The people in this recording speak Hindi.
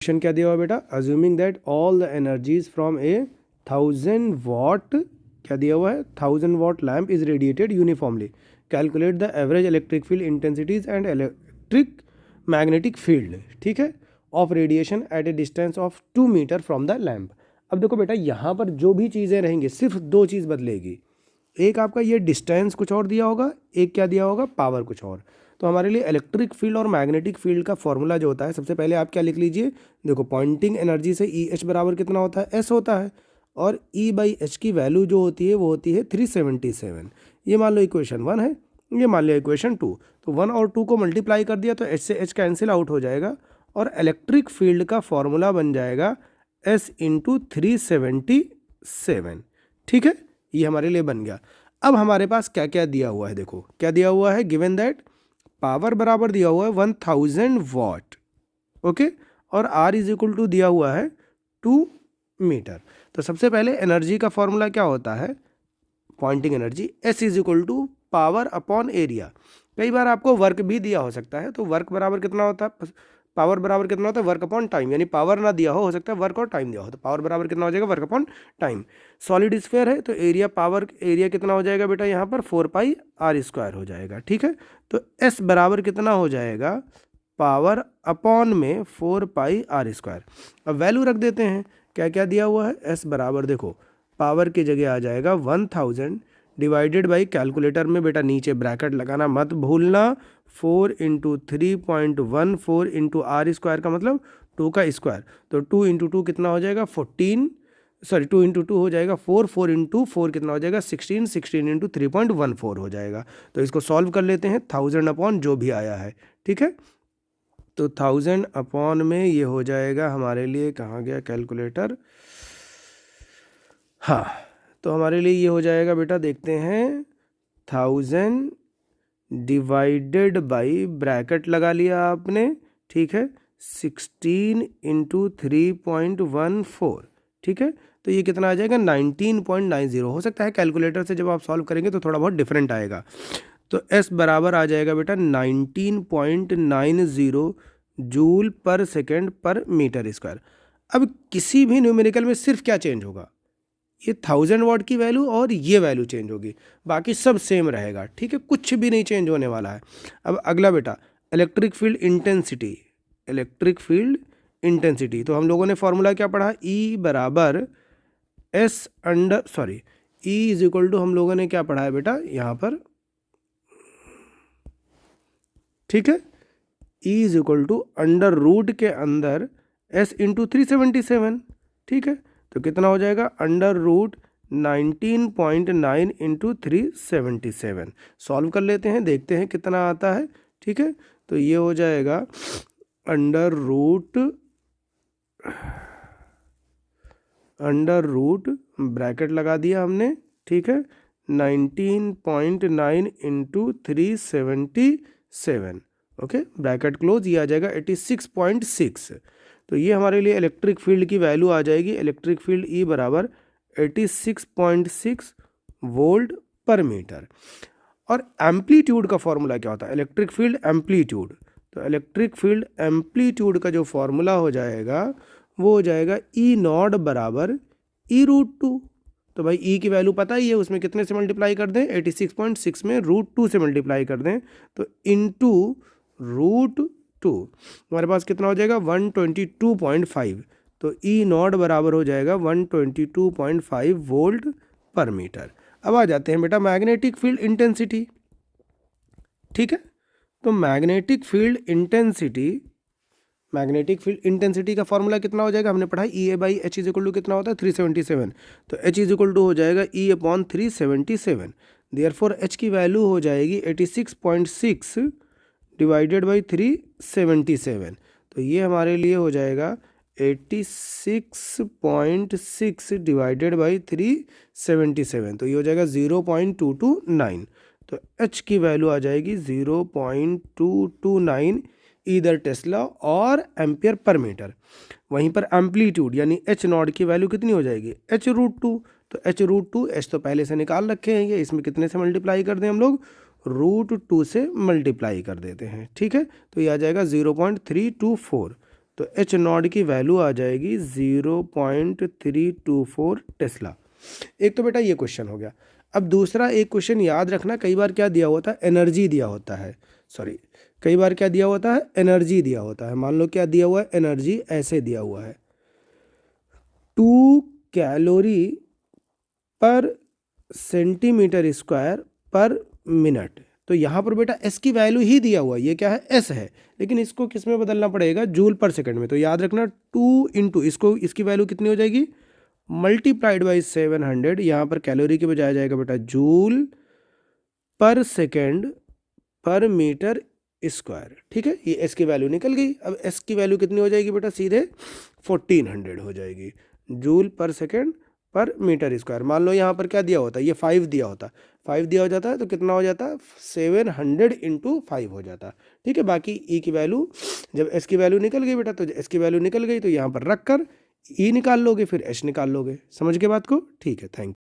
क्वेश्चन क्या दिया हुआ बेटा, assuming that all the energies from a 1000 watt, क्या दिया हुआ है, 1000 watt lamp is radiated uniformly, calculate the average electric field intensities and electric magnetic field, ठीक है, of radiation at a distance of 2 metre from the lamp. अब देखो बेटा, यहाँ पर जो भी चीज़ें रहेंगी सिर्फ दो चीज़ बदलेगी, एक आपका ये डिस्टेंस कुछ और दिया होगा, एक क्या दिया होगा, पावर कुछ और। तो हमारे लिए इलेक्ट्रिक फील्ड और मैग्नेटिक फील्ड का फॉर्मूला जो होता है, सबसे पहले आप क्या लिख लीजिए, देखो पॉइंटिंग एनर्जी से ई एच बराबर कितना होता है, एस होता है, और ई बाई एच की वैल्यू जो होती है वो होती है 377। ये मान लो इक्वेशन 1 है, ये मान लिया इक्वेशन 2। तो 1 और 2 को मल्टीप्लाई कर दिया तो एच से एच कैंसिल आउट हो जाएगा, और इलेक्ट्रिक फील्ड का फॉर्मूला बन जाएगा एस इंटू 377, ठीक है, ये हमारे लिए बन गया। अब हमारे पास क्या क्या दिया हुआ है, देखो क्या दिया हुआ है, गिवन दैट पावर बराबर दिया हुआ है 1000 वॉट, ओके, और आर इज इक्वल टू दिया हुआ है 2 मीटर। तो सबसे पहले एनर्जी का फॉर्मूला क्या होता है, Poynting energy, S is equal to power upon area. कई बार आपको वर्क भी दिया हो सकता है, तो वर्क बराबर कितना होता है, पावर बराबर कितना होता है, वर्क अपॉन टाइम, यानी पावर ना दिया हो सकता है वर्क और टाइम दिया हो, तो पावर बराबर कितना हो जाएगा, work upon time. Solid sphere है तो एरिया, पावर एरिया कितना हो जाएगा बेटा, यहाँ पर 4 पाई आर स्क्वायर हो जाएगा, ठीक है। तो एस बराबर कितना हो जाएगा, पावर अपॉन में 4 पाई आर स्क्वायर। अब वैल्यू रख देते हैं, क्या क्या दिया हुआ है, एस बराबर देखो पावर की जगह आ जाएगा 1000 डिवाइडेड बाई, कैलकुलेटर में बेटा नीचे ब्रैकेट लगाना मत भूलना, 4 इंटू 3.14 इंटू आर स्क्वायर का मतलब 2 का स्क्वायर, तो 2 इंटू 2 कितना हो जाएगा 14, सॉरी 2 इंटू 2 हो जाएगा 4, 4 इंटू 4 कितना हो जाएगा 16, 16 इंटू 3.14 हो जाएगा। तो इसको सॉल्व कर लेते हैं, 1000 अपॉन जो भी आया है, ठीक है। तो 1000 अपॉन में ये हो जाएगा हमारे लिए, कहाँ गया कैलकुलेटर, हाँ, तो हमारे लिए ये हो जाएगा बेटा, देखते हैं, 1000 डिवाइडेड बाई, ब्रैकेट लगा लिया आपने, ठीक है, 16 इंटू 3.14, ठीक है, तो ये कितना आ जाएगा 19.90। हो सकता है कैलकुलेटर से जब आप सॉल्व करेंगे तो थोड़ा बहुत डिफरेंट आएगा। तो S बराबर आ जाएगा बेटा 19.90 जूल पर सेकेंड पर मीटर स्क्वायर। अब किसी भी न्यूमेरिकल में सिर्फ क्या चेंज होगा, ये 1000 वॉट की वैल्यू और ये वैल्यू चेंज होगी, बाकी सब सेम रहेगा, ठीक है, कुछ भी नहीं चेंज होने वाला है। अब अगला बेटा, electric field intensity, electric field intensity, तो हम लोगों ने फॉर्मूला क्या पढ़ा, E बराबर S under, sorry E is equal to, हम लोगों ने क्या पढ़ा है बेटा यहाँ पर, ठीक है, E is equal to under root के अंदर S इंटू 377, ठीक है, तो कितना हो जाएगा अंडर रूट 19.9 इंटू 377। सॉल्व कर लेते हैं, देखते हैं कितना आता है, ठीक है, तो ये हो जाएगा अंडर रूट ब्रैकेट लगा दिया हमने, ठीक है, 19.9 इंटू 377, ओके, ब्रैकेट क्लोज, ये आ जाएगा 86.6। तो ये हमारे लिए इलेक्ट्रिक फील्ड की वैल्यू आ जाएगी, इलेक्ट्रिक फील्ड E बराबर 86.6 वोल्ट पर मीटर। और एम्पलीट्यूड का फॉर्मूला क्या होता है, इलेक्ट्रिक फील्ड एम्पलीट्यूड, तो इलेक्ट्रिक फील्ड एम्पलीट्यूड का जो फॉर्मूला हो जाएगा वो हो जाएगा E नॉट बराबर E रूट 2। तो भाई E की वैल्यू पता ही है, उसमें कितने से मल्टीप्लाई कर दें, 86.6 में रूट 2 से मल्टीप्लाई कर दें, तो इनटू रूट 2 हमारे पास कितना हो जाएगा 122.5। तो E नॉट बराबर हो जाएगा 122.5 वोल्ट पर मीटर। अब आ जाते हैं बेटा मैग्नेटिक फील्ड इंटेंसिटी, ठीक है, तो मैग्नेटिक फील्ड इंटेंसिटी का फॉर्मूला कितना हो जाएगा, हमने पढ़ा E A by H is equal to कितना होता है 377, तो H इज इक्वल टू हो जाएगा E अपॉन 377, देयरफॉर H की वैल्यू हो जाएगी 86.6 डिवाइडेड बाई 377, तो ये हमारे लिए हो जाएगा 86.6 डिवाइडेड बाई 377, तो ये हो जाएगा 0.229, तो H की वैल्यू आ जाएगी 0.229 इधर टेस्ला और एम्पियर पर मीटर। वहीं पर एम्पलीट्यूड यानी H नॉट की वैल्यू कितनी हो जाएगी, H रूट 2, तो H रूट 2, H तो पहले से निकाल रखे हैं, ये इसमें कितने से मल्टीप्लाई कर दें हम लोग, रूट 2 से मल्टीप्लाई कर देते हैं, ठीक है, तो ये आ जाएगा 0.324, तो एच नॉट की वैल्यू आ जाएगी 0.324 टेस्ला। एक तो बेटा ये क्वेश्चन हो गया। अब दूसरा एक क्वेश्चन याद रखना, कई बार क्या दिया होता है, एनर्जी दिया होता है, सॉरी कई बार क्या दिया होता है, एनर्जी दिया होता है। मान लो क्या दिया हुआ है, एनर्जी ऐसे दिया हुआ है 2 कैलोरी पर सेंटीमीटर स्क्वायर पर मिनट। तो यहाँ पर बेटा एस की वैल्यू ही दिया हुआ है, ये क्या है, एस है, लेकिन इसको किस में बदलना पड़ेगा, जूल पर सेकंड में। तो याद रखना 2 इंटू इसको, इसकी वैल्यू कितनी हो जाएगी, मल्टीप्लाइड बाई 700, यहाँ पर कैलोरी के बजाय जाएगा बेटा जूल पर सेकेंड पर मीटर स्क्वायर। ठीक है, ये एस की वैल्यू निकल गई। अब एस की वैल्यू कितनी हो जाएगी बेटा, सीधे 1400 हो जाएगी, जूल पर सेकेंड पर मीटर स्क्वायर। मान लो यहाँ पर क्या दिया होता है, ये 5 दिया होता, 5 दिया हो जाता है तो कितना हो जाता, 700 इंटू 5 हो जाता। ठीक है, बाकी ई की वैल्यू, जब एस की वैल्यू निकल गई बेटा, तो एस की वैल्यू निकल गई तो यहाँ पर रख कर ई निकाल लोगे, फिर एच निकाल लोगे। समझ के बात को, ठीक है, थैंक यू।